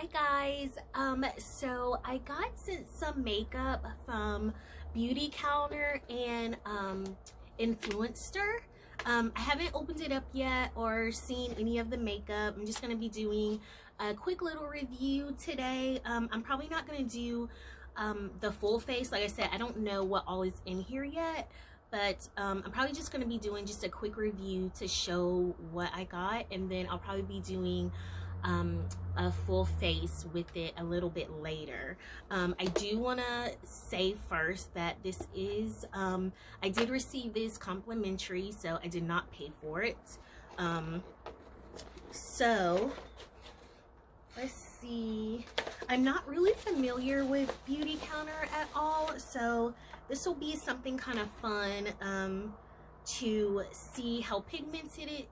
Hi guys, so I got sent some makeup from BeautyCounter and Influenster. I haven't opened it up yet or seen any of the makeup. I'm just going to be doing a quick little review today. I'm probably not going to do the full face. Like I said, I don't know what all is in here yet, but I'm probably just going to be doing just a quick review to show what I got, and then I'll probably be doing a full face with it a little bit later. I do want to say first that this is I did receive this complimentary, so I did not pay for it. So let's see, I'm not really familiar with BeautyCounter at all, so this will be something kind of fun to see how pigmented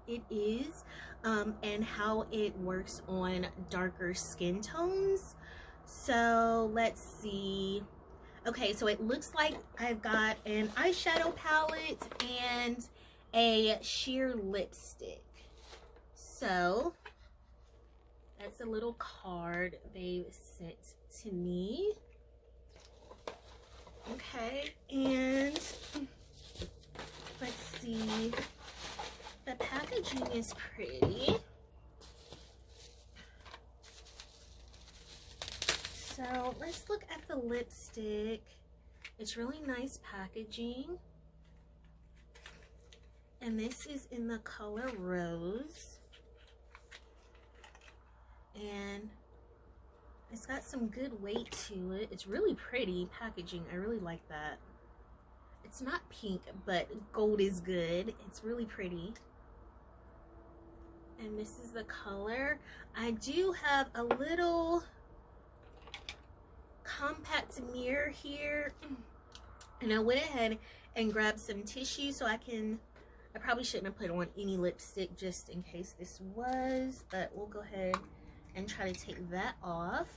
it is, and how it works on darker skin tones. So let's see. Okay, so it looks like I've got an eyeshadow palette and a sheer lipstick. So that's a little card they've sent to me. Okay, and let's see. The packaging is pretty. So let's look at the lipstick. It's really nice packaging. And this is in the color Rose. And it's got some good weight to it. It's really pretty packaging. I really like that. It's not pink, but gold is good. It's really pretty. And this is the color. I do have a little compact mirror here, and I went ahead and grabbed some tissue so I probably shouldn't have put on any lipstick just in case this was, but we'll go ahead and try to take that off.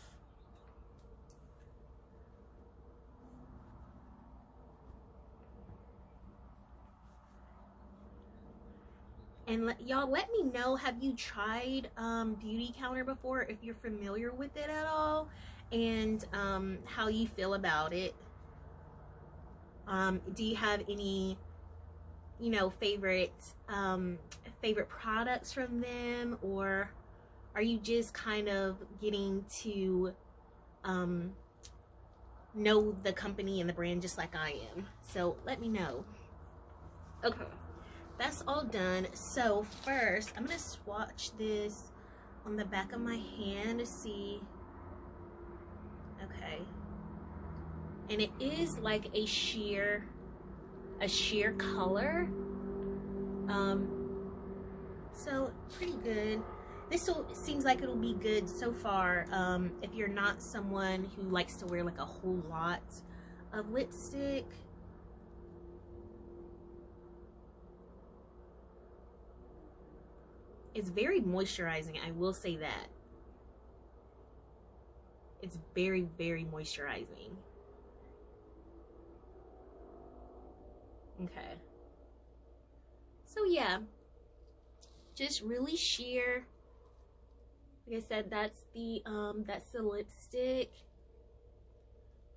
And y'all let me know, have you tried BeautyCounter before, if you're familiar with it at all, and how you feel about it. Do you have any, you know, favorite products from them, or are you just kind of getting to know the company and the brand just like I am? So let me know. Okay. That's all done. So first, I'm going to swatch this on the back of my hand to see. Okay. And it is like a sheer color. So pretty good. This seems like it'll be good so far if you're not someone who likes to wear like a whole lot of lipstick. It's very moisturizing, I will say that. It's very, very moisturizing. Okay. So yeah, just really sheer. Like I said, that's the lipstick.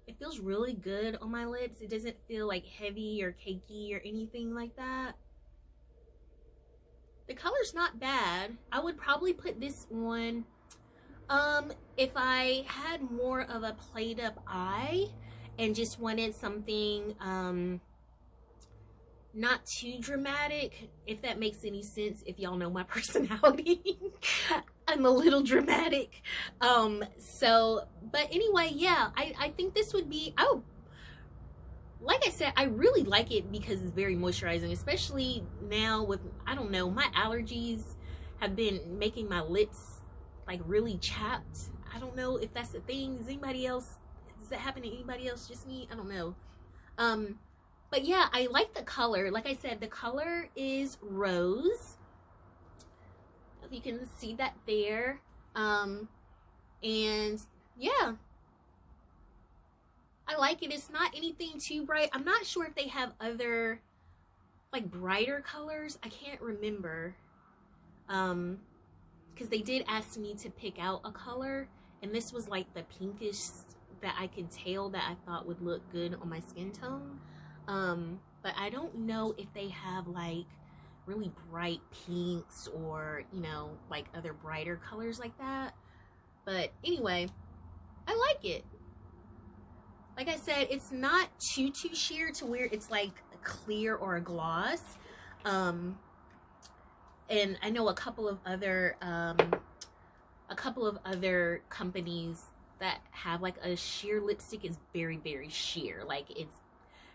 It feels really good on my lips. It doesn't feel like heavy or cakey or anything like that. The color's not bad. I would probably put this on if I had more of a played up eye and just wanted something not too dramatic, if that makes any sense. If y'all know my personality, I'm a little dramatic. But anyway, yeah, I think this would be, like I said, I really like it because it's very moisturizing, especially now with, I don't know, my allergies have been making my lips like really chapped. I don't know if that's a thing. Does that happen to anybody else? Just me? I don't know. But yeah, I like the color. Like I said, the color is Rose. If you can see that there. And yeah, I like it. It's not anything too bright. I'm not sure if they have other like brighter colors. I can't remember. because they did ask me to pick out a color, and this was like the pinkish that I could tell that I thought would look good on my skin tone. But I don't know if they have like really bright pinks or, you know, like other brighter colors like that. But anyway, I like it. Like I said, it's not too sheer to where it's like a clear or a gloss. And I know a couple of other companies that have like a sheer lipstick is very, very sheer. Like it's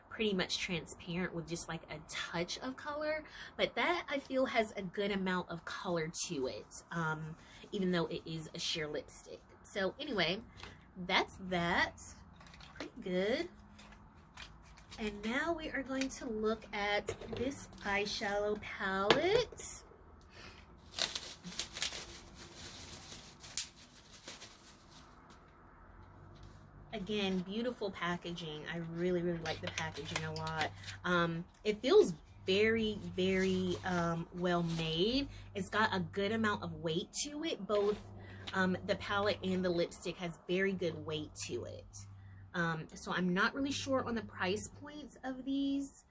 pretty much transparent with just like a touch of color, but that I feel has a good amount of color to it, even though it is a sheer lipstick. So anyway, that's that. Pretty good. And now we are going to look at this eyeshadow palette. Again, beautiful packaging. I really, really like the packaging a lot. It feels very, very well made. It's got a good amount of weight to it. Both the palette and the lipstick has very good weight to it. So I'm not really sure on the price points of these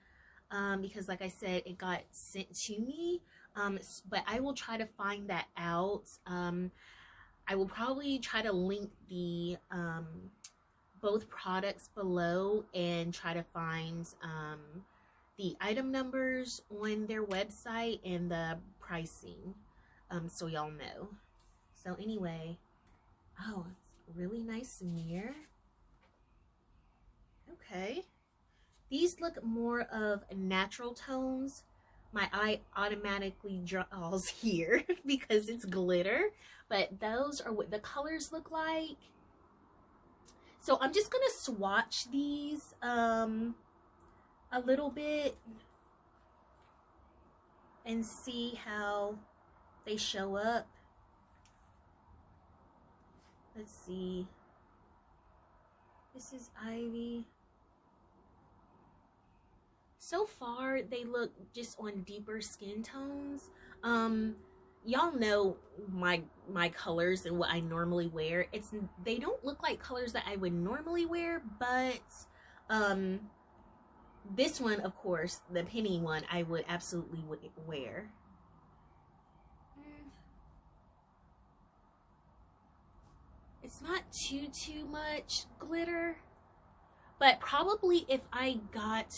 because like I said, it got sent to me. But I will try to find that out. I will probably try to link the both products below and try to find the item numbers on their website and the pricing, so y'all know. So anyway, oh, it's really nice mirror. Okay, these look more of natural tones. My eye automatically draws here because it's glitter, but those are what the colors look like. So I'm just gonna swatch these a little bit and see how they show up. Let's see. This is Ivy. So far, they look just on deeper skin tones. Y'all know my colors and what I normally wear. They don't look like colors that I would normally wear, but this one, of course, the penny one, I would absolutely wear. It's not too much glitter, but probably if I got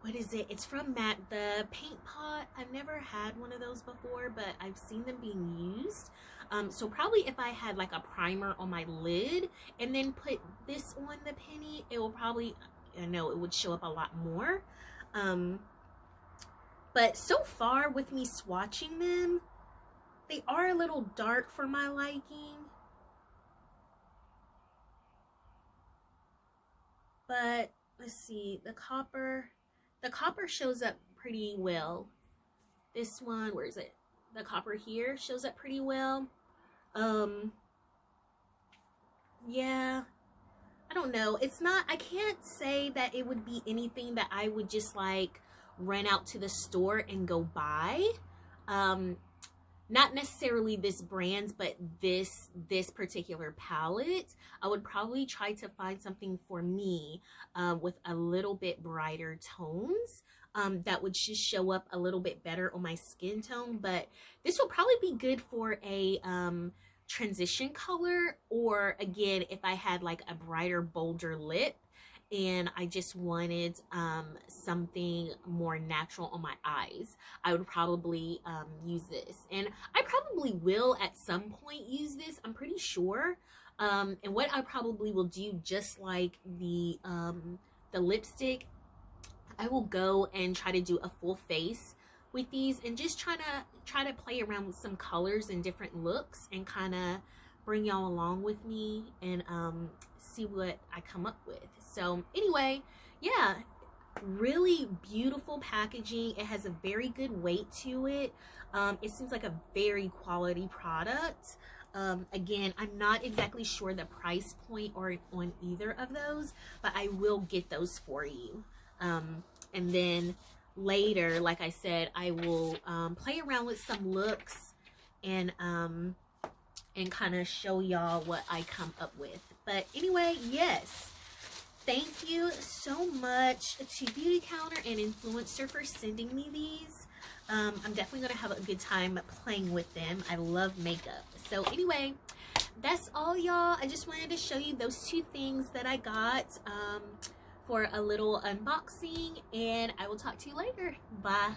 what is it? It's from Matte, the paint pot. I've never had one of those before, but I've seen them being used. So probably if I had like a primer on my lid and then put this on the penny, it will probably, I know it would show up a lot more. But so far with me swatching them, they are a little dark for my liking. But let's see, the copper shows up pretty well. This one, where is it? The copper here shows up pretty well. Yeah, I don't know. It's not, I can't say that it would be anything that I would just like run out to the store and go buy. Not necessarily this brand, but this particular palette. I would probably try to find something for me with a little bit brighter tones that would just show up a little bit better on my skin tone. But this will probably be good for a transition color, or again, if I had like a brighter, bolder lip and I just wanted something more natural on my eyes, I would probably use this. And I probably will at some point use this, I'm pretty sure. And what I probably will do, just like the lipstick, I will go and try to do a full face with these and just try to play around with some colors and different looks and kind of bring y'all along with me and see what I come up with. So anyway, yeah, really beautiful packaging. It has a very good weight to it. It seems like a very quality product. Again, I'm not exactly sure the price point or on either of those, but I will get those for you. And then later, like I said, I will play around with some looks and kind of show y'all what I come up with. But anyway, yes, thank you so much to BeautyCounter and Influencer for sending me these. I'm definitely going to have a good time playing with them. I love makeup. So anyway, that's all, y'all. I just wanted to show you those two things that I got for a little unboxing, and I will talk to you later. Bye.